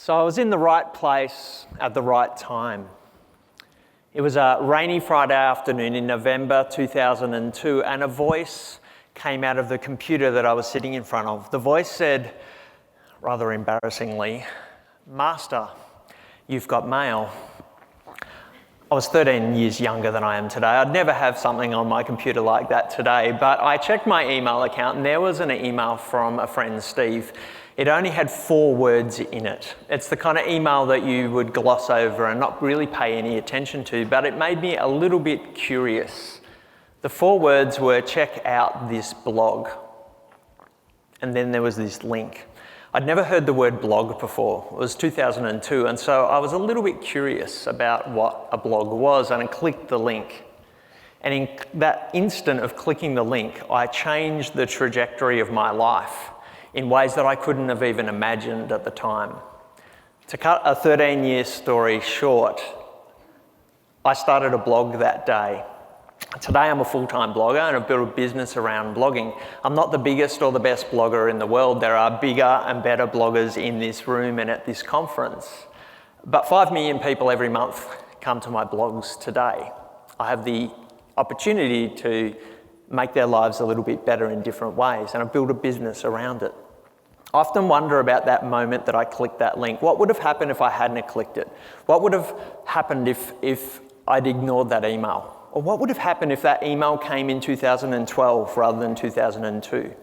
So I was in the right place at the right time. It was a rainy Friday afternoon in November 2002, and a voice came out of the computer that I was sitting in front of. The voice said, rather embarrassingly, "Master, you've got mail." I was 13 years younger than I am today. I'd never have something on my computer like that today, but I checked my email account and there was an email from a friend, Steve. It only had 4 words in it. It's the kind of email that you would gloss over and not really pay any attention to, but it made me a little bit curious. The 4 words were, "Check out this blog." And then there was this link. I'd never heard the word blog before. It was 2002, and so I was a little bit curious about what a blog was, and I clicked the link. And in that instant of clicking the link, I changed the trajectory of my life in ways that I couldn't have even imagined at the time. To cut a 13-year story short, I started a blog that day. Today I'm a full-time blogger and I've built a business around blogging. I'm not the biggest or the best blogger in the world. There are bigger and better bloggers in this room and at this conference. But 5 million people every month come to my blogs today. I have the opportunity to make their lives a little bit better in different ways, and I've built a business around it. I often wonder about that moment that I clicked that link. What would have happened if I hadn't clicked it? What would have happened if I'd ignored that email? Or what would have happened if that email came in 2012 rather than 2002?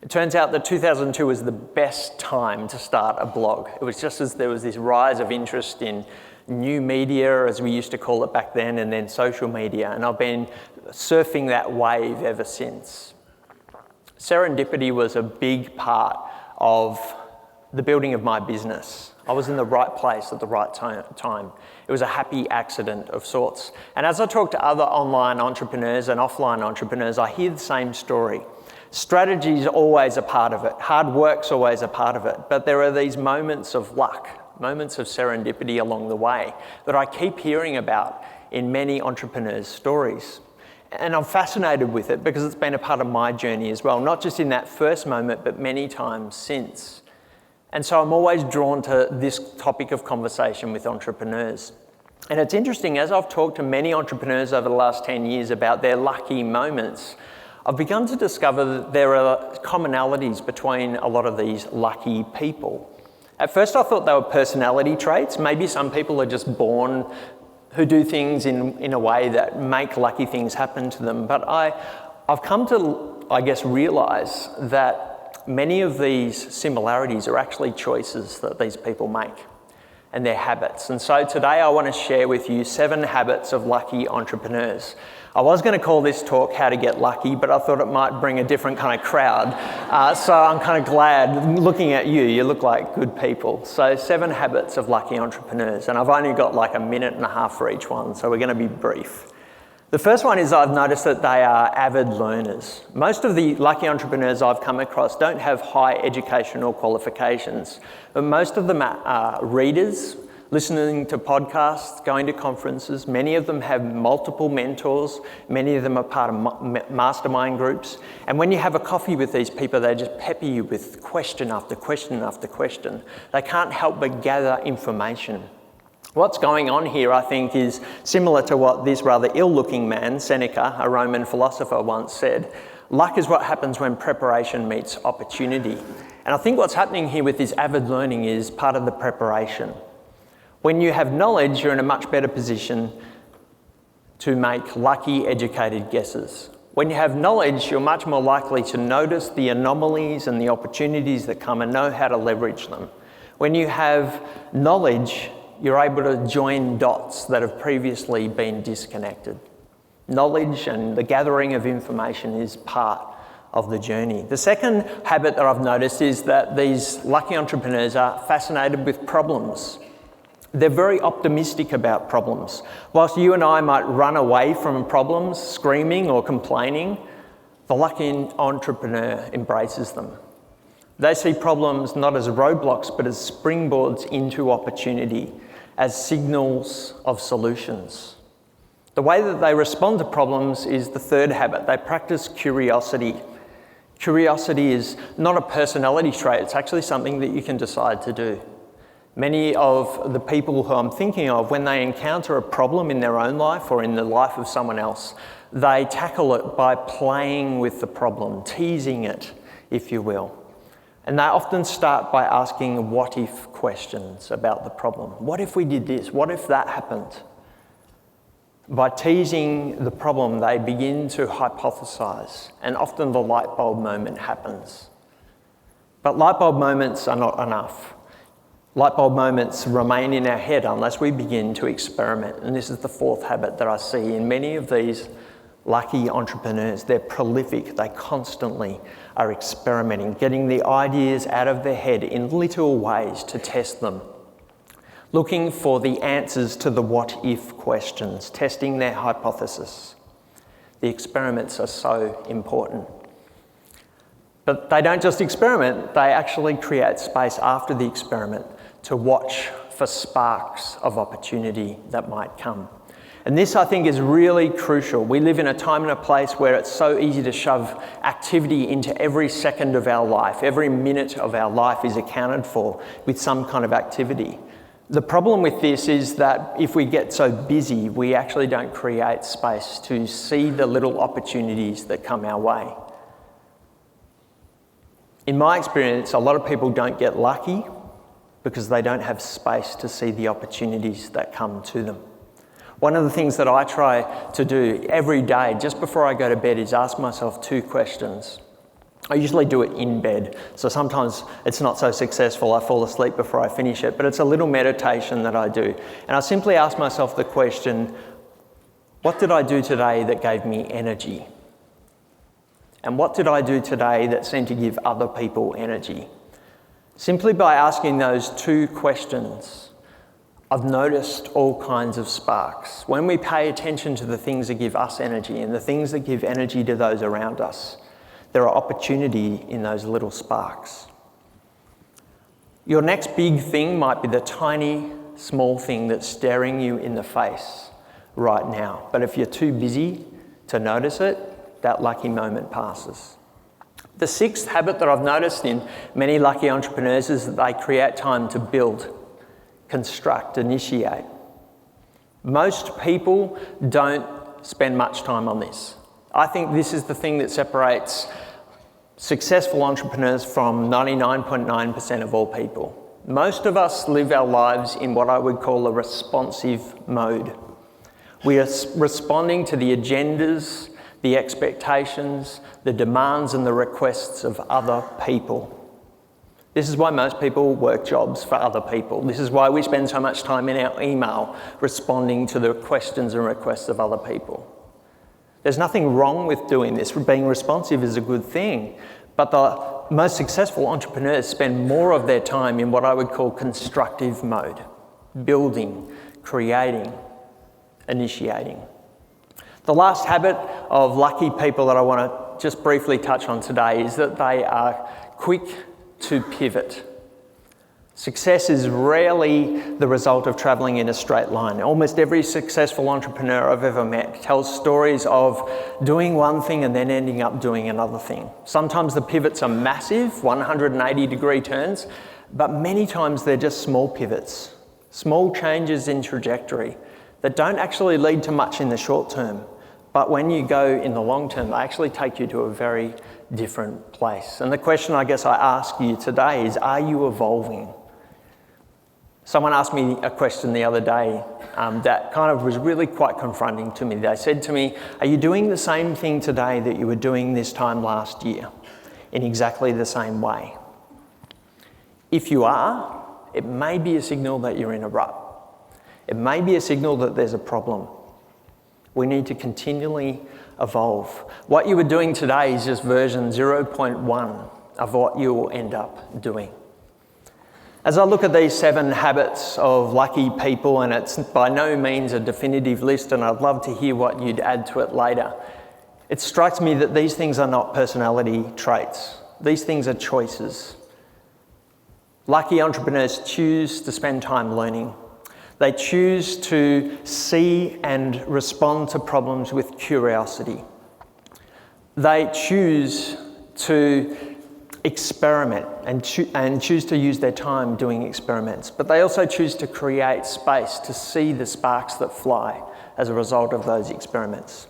It turns out that 2002 was the best time to start a blog. It was just as there was this rise of interest in new media, as we used to call it back then, and then social media, and I've been surfing that wave ever since. Serendipity was a big part of the building of my business. I was in the right place at the right time. It was a happy accident of sorts. And as I talk to other online entrepreneurs and offline entrepreneurs, I hear the same story. Strategy is always a part of it. Hard work's always a part of it. But there are these moments of luck, moments of serendipity along the way that I keep hearing about in many entrepreneurs' stories. And I'm fascinated with it because it's been a part of my journey as well, not just in that first moment, but many times since. And so I'm always drawn to this topic of conversation with entrepreneurs. And it's interesting, as I've talked to many entrepreneurs over the last 10 years about their lucky moments, I've begun to discover that there are commonalities between a lot of these lucky people. At first I thought they were personality traits. Maybe some people are just born who do things in a way that make lucky things happen to them. But I've come to, I guess, realise that many of these similarities are actually choices that these people make and their habits. And so today I want to share with you 7 habits of lucky entrepreneurs. I was going to call this talk How to Get Lucky, but I thought it might bring a different kind of crowd. So I'm kind of glad, looking at you, you look like good people. So 7 habits of lucky entrepreneurs, and I've only got like a minute and a half for each one, so we're going to be brief. The first one is I've noticed that they are avid learners. Most of the lucky entrepreneurs I've come across don't have high educational qualifications, but most of them are readers, listening to podcasts, going to conferences. Many of them have multiple mentors. Many of them are part of mastermind groups. And when you have a coffee with these people, they just pepper you with question after question after question. They can't help but gather information. What's going on here, I think, is similar to what this rather ill-looking man, Seneca, a Roman philosopher, once said. Luck is what happens when preparation meets opportunity. And I think what's happening here with this avid learning is part of the preparation. When you have knowledge, you're in a much better position to make lucky, educated guesses. When you have knowledge, you're much more likely to notice the anomalies and the opportunities that come and know how to leverage them. When you have knowledge, you're able to join dots that have previously been disconnected. Knowledge and the gathering of information is part of the journey. The second habit that I've noticed is that these lucky entrepreneurs are fascinated with problems. They're very optimistic about problems. Whilst you and I might run away from problems, screaming or complaining, the lucky entrepreneur embraces them. They see problems not as roadblocks, but as springboards into opportunity, as signals of solutions. The way that they respond to problems is the third habit. They practice curiosity. Curiosity is not a personality trait, it's actually something that you can decide to do. Many of the people who I'm thinking of, when they encounter a problem in their own life or in the life of someone else, they tackle it by playing with the problem, teasing it, if you will. And they often start by asking what-if questions about the problem. What if we did this? What if that happened? By teasing the problem, they begin to hypothesize, and often the light bulb moment happens. But light bulb moments are not enough. Light bulb moments remain in our head unless we begin to experiment. And this is the fourth habit that I see in many of these lucky entrepreneurs. They're prolific. They constantly are experimenting, getting the ideas out of their head in little ways to test them, looking for the answers to the what-if questions, testing their hypothesis. The experiments are so important. But they don't just experiment, they actually create space after the experiment to watch for sparks of opportunity that might come. And this, I think, is really crucial. We live in a time and a place where it's so easy to shove activity into every second of our life. Every minute of our life is accounted for with some kind of activity. The problem with this is that if we get so busy, we actually don't create space to see the little opportunities that come our way. In my experience, a lot of people don't get lucky because they don't have space to see the opportunities that come to them. One of the things that I try to do every day, just before I go to bed, is ask myself 2 questions. I usually do it in bed, so sometimes it's not so successful. I fall asleep before I finish it, but it's a little meditation that I do. And I simply ask myself the question, what did I do today that gave me energy? And what did I do today that seemed to give other people energy? Simply by asking those 2 questions, I've noticed all kinds of sparks. When we pay attention to the things that give us energy and the things that give energy to those around us, there are opportunity in those little sparks. Your next big thing might be the tiny, small thing that's staring you in the face right now. But if you're too busy to notice it, that lucky moment passes. The 6th habit that I've noticed in many lucky entrepreneurs is that they create time to build, construct, initiate. Most people don't spend much time on this. I think this is the thing that separates successful entrepreneurs from 99.9% of all people. Most of us live our lives in what I would call a responsive mode. We are responding to the agendas, the expectations, the demands and the requests of other people. This is why most people work jobs for other people. This is why we spend so much time in our email responding to the questions and requests of other people. There's nothing wrong with doing this. Being responsive is a good thing. But the most successful entrepreneurs spend more of their time in what I would call constructive mode. Building, creating, initiating. The last habit of lucky people that I want to just briefly touch on today is that they are quick to pivot. Success is rarely the result of travelling in a straight line. Almost every successful entrepreneur I've ever met tells stories of doing one thing and then ending up doing another thing. Sometimes the pivots are massive, 180-degree turns, but many times they're just small pivots, small changes in trajectory that don't actually lead to much in the short term. But when you go in the long term, they actually take you to a very different place. And the question I guess I ask you today is, are you evolving? Someone asked me a question the other day that kind of was really quite confronting to me. They said to me, are you doing the same thing today that you were doing this time last year in exactly the same way? If you are, it may be a signal that you're in a rut. It may be a signal that there's a problem. We need to continually evolve. What you were doing today is just version 0.1 of what you will end up doing. As I look at these 7 habits of lucky people, and it's by no means a definitive list, and I'd love to hear what you'd add to it later, it strikes me that these things are not personality traits. These things are choices. Lucky entrepreneurs choose to spend time learning. They choose to see and respond to problems with curiosity. They choose to experiment and choose to use their time doing experiments. But they also choose to create space to see the sparks that fly as a result of those experiments.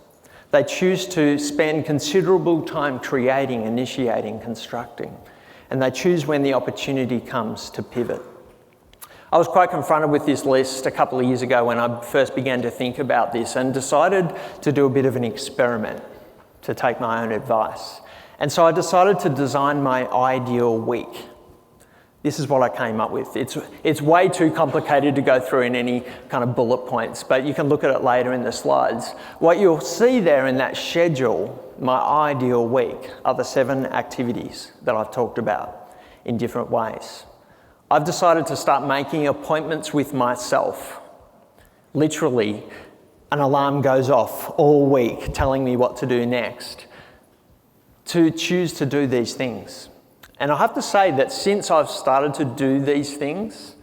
They choose to spend considerable time creating, initiating, constructing, and they choose when the opportunity comes to pivot. I was quite confronted with this list a couple of years ago when I first began to think about this and decided to do a bit of an experiment to take my own advice. And so I decided to design my ideal week. This is what I came up with. It's way too complicated to go through in any kind of bullet points, but you can look at it later in the slides. What you'll see there in that schedule, my ideal week, are the 7 activities that I've talked about in different ways. I've decided to start making appointments with myself. Literally, an alarm goes off all week telling me what to do next, to choose to do these things. And I have to say that since I've started to do these things,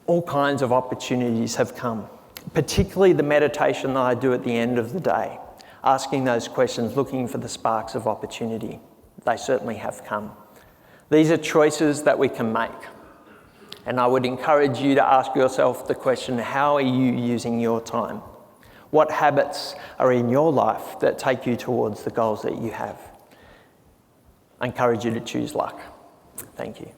all kinds of opportunities have come, particularly the meditation that I do at the end of the day, asking those questions, looking for the sparks of opportunity. They certainly have come. These are choices that we can make. And I would encourage you to ask yourself the question, how are you using your time? What habits are in your life that take you towards the goals that you have? I encourage you to choose luck. Thank you.